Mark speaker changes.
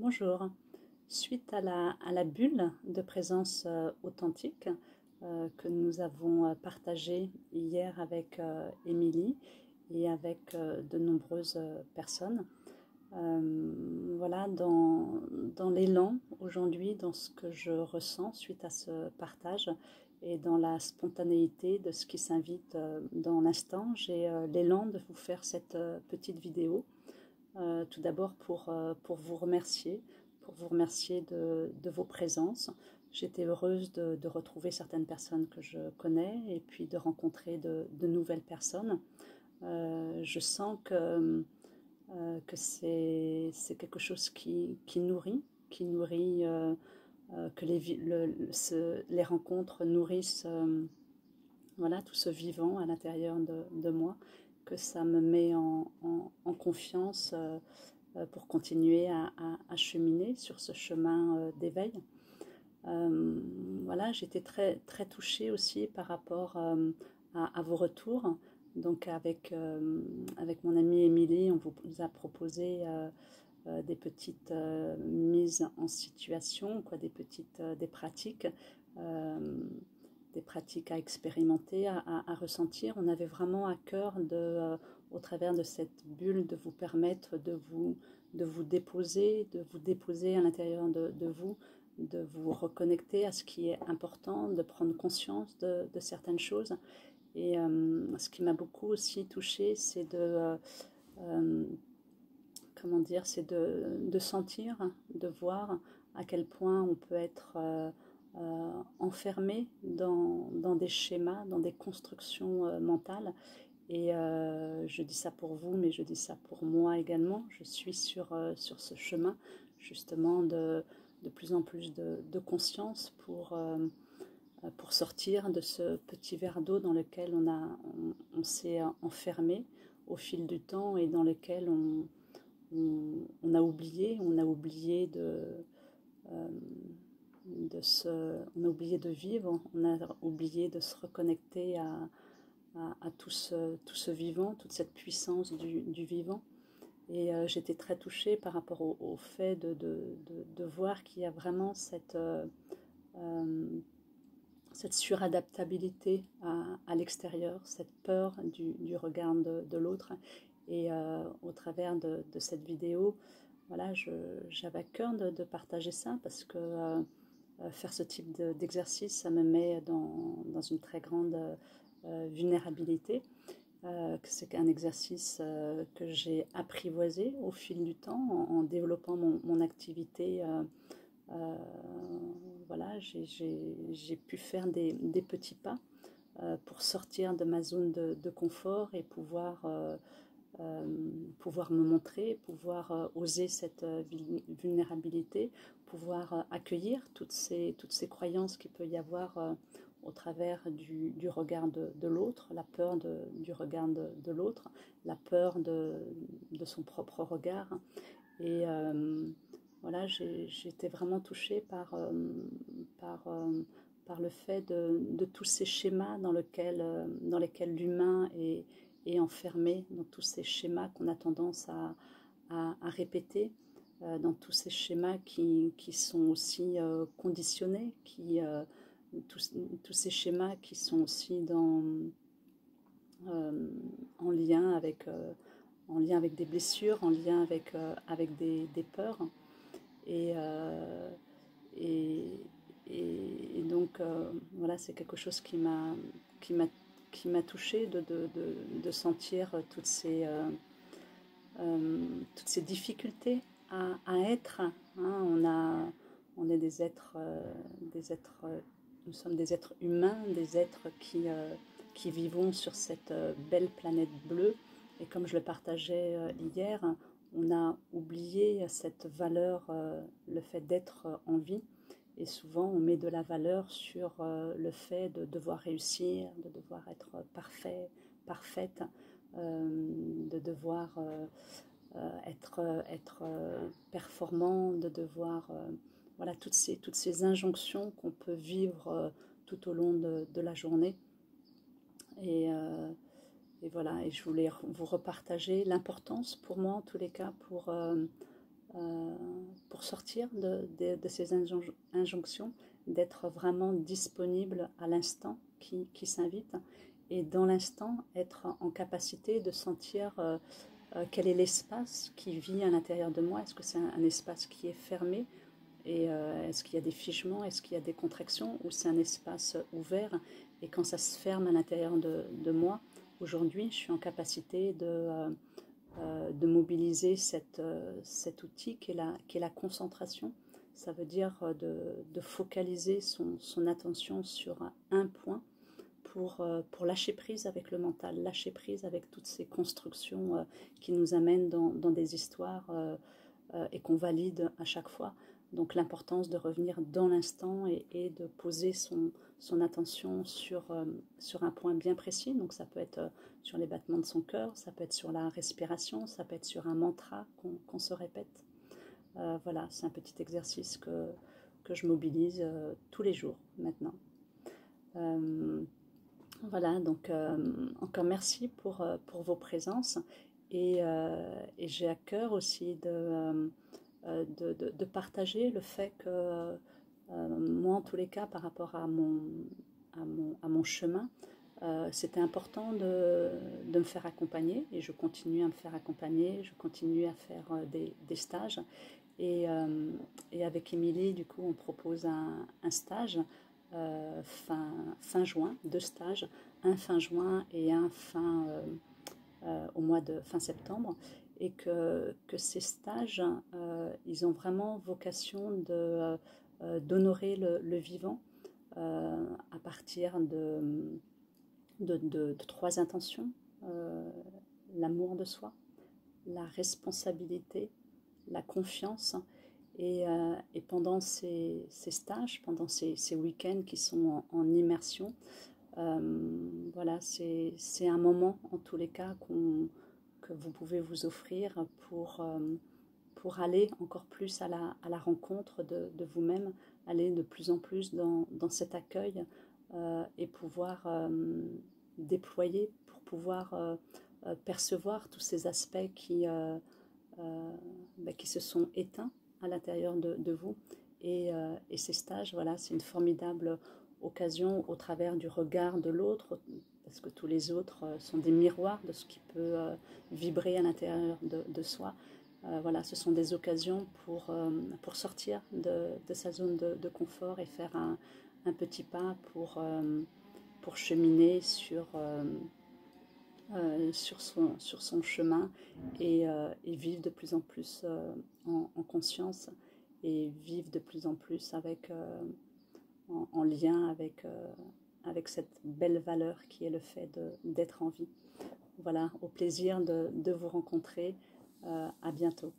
Speaker 1: Bonjour. Suite à la bulle de présence authentique que nous avons partagée hier avec Émilie et avec de nombreuses personnes, voilà, dans l'élan aujourd'hui, dans ce que je ressens suite à ce partage et dans la spontanéité de ce qui s'invite dans l'instant, j'ai l'élan de vous faire cette petite vidéo. Tout d'abord pour vous remercier de vos présences. J'étais heureuse de retrouver certaines personnes que je connais et puis de rencontrer de nouvelles personnes. Je sens que c'est quelque chose qui nourrit que les rencontres nourrissent voilà, tout ce vivant à l'intérieur de moi, que ça me met en confiance pour continuer à cheminer sur ce chemin d'éveil. Voilà, j'étais très touchée aussi par rapport à vos retours. Donc avec mon amie Émilie, on vous a proposé des petites mises en situation, quoi, des pratiques. Euh, des pratiques à expérimenter, à ressentir. On avait vraiment à cœur au travers de cette bulle, de vous permettre de vous déposer à l'intérieur de vous reconnecter à ce qui est important, de prendre conscience de certaines choses. Et ce qui m'a beaucoup aussi touchée, c'est euh, comment dire, c'est de sentir, de voir à quel point on peut être enfermé dans des schémas, dans des constructions mentales. Et je dis ça pour vous, mais je dis ça pour moi également. Je suis sur ce chemin justement de plus en plus de conscience pour sortir de ce petit verre d'eau dans lequel on s'est enfermé au fil du temps et dans lequel on a oublié on a oublié de vivre, on a oublié de se reconnecter à tout ce vivant, toute cette puissance du vivant. Et j'étais très touchée par rapport au fait de voir qu'il y a vraiment cette suradaptabilité à l'extérieur, cette peur du regard de l'autre. Et au travers de cette vidéo, voilà, j'avais à cœur de partager ça parce que faire ce type d'exercice, ça me met dans une très grande vulnérabilité. C'est un exercice que j'ai apprivoisé au fil du temps en développant mon activité. Voilà, j'ai pu faire des petits pas pour sortir de ma zone de confort et pouvoir me montrer, pouvoir oser cette vulnérabilité, pouvoir accueillir toutes ces croyances qu'il peut y avoir au travers du regard de l'autre, la peur du regard de l'autre, la peur de son propre regard. Et voilà, j'étais vraiment touchée par, par le fait de tous ces schémas dans lesquels l'humain est enfermé, dans tous ces schémas qu'on a tendance à répéter, dans tous ces schémas qui sont aussi conditionnés, tous ces schémas qui sont aussi euh, en lien avec... en lien avec des blessures, en lien avec des peurs. Et, euh, et, et donc, voilà, c'est quelque chose qui m'a, qui m'a touchée de sentir toutes ces difficultés à être. Hein. On est des êtres, nous sommes des êtres humains, des êtres qui vivons sur cette belle planète bleue. Et comme je le partageais hier, on a oublié cette valeur, le fait d'être en vie. Et souvent, on met de la valeur sur le fait de devoir réussir, de devoir être parfait, parfaite, de devoir être performant, de devoir... voilà, toutes ces injonctions qu'on peut vivre tout au long de la journée. Et, euh, et voilà, et je voulais vous repartager l'importance pour moi, en tous les cas, euh, pour sortir de ces injonctions, d'être vraiment disponible à l'instant qui s'invite, et dans l'instant être en capacité de sentir quel est l'espace qui vit à l'intérieur de moi. Est-ce que c'est un espace qui est fermé, et est-ce qu'il y a des figements, est-ce qu'il y a des contractions, ou c'est un espace ouvert, et quand ça se ferme à l'intérieur de moi, aujourd'hui je suis en capacité de mobiliser cet outil qui est la concentration. Ça veut dire de focaliser son attention sur un point pour lâcher prise avec le mental, lâcher prise avec toutes ces constructions qui nous amènent dans des histoires et qu'on valide à chaque fois. Donc l'importance de revenir dans l'instant et de poser son attention sur un point bien précis. Donc ça peut être sur les battements de son cœur, ça peut être sur la respiration, ça peut être sur un mantra qu'on se répète. Voilà, c'est un petit exercice que je mobilise tous les jours maintenant. Voilà, donc encore merci pour vos présences, et j'ai à cœur aussi de partager le fait que moi, en tous les cas, par rapport à mon chemin, c'était important de me faire accompagner, et je continue à me faire accompagner, je continue à faire des stages, et avec Émilie, du coup, on propose un stage fin juin, 2 stages, un fin juin et un au mois de fin septembre, et que ces stages, ils ont vraiment vocation d'honorer le vivant à partir de 3 intentions: l'amour de soi, la responsabilité, la confiance. Et pendant ces stages, pendant ces week-ends qui sont en immersion, voilà, c'est un moment, en tous les cas, que vous pouvez vous offrir pour aller encore plus à la rencontre de vous-même, aller de plus en plus dans cet accueil, et pouvoir déployer, pour pouvoir percevoir tous ces aspects qui se sont éteints à l'intérieur de vous. Et ces stages, voilà, c'est une formidable occasion, au travers du regard de l'autre, parce que tous les autres sont des miroirs de ce qui peut vibrer à l'intérieur de soi. Voilà, ce sont des occasions pour sortir de sa zone de confort et faire un petit pas pour cheminer sur son chemin, et vivre de plus en plus en conscience, et vivre de plus en plus en lien avec cette belle valeur qui est le fait d'être en vie. Voilà, au plaisir de vous rencontrer. À bientôt.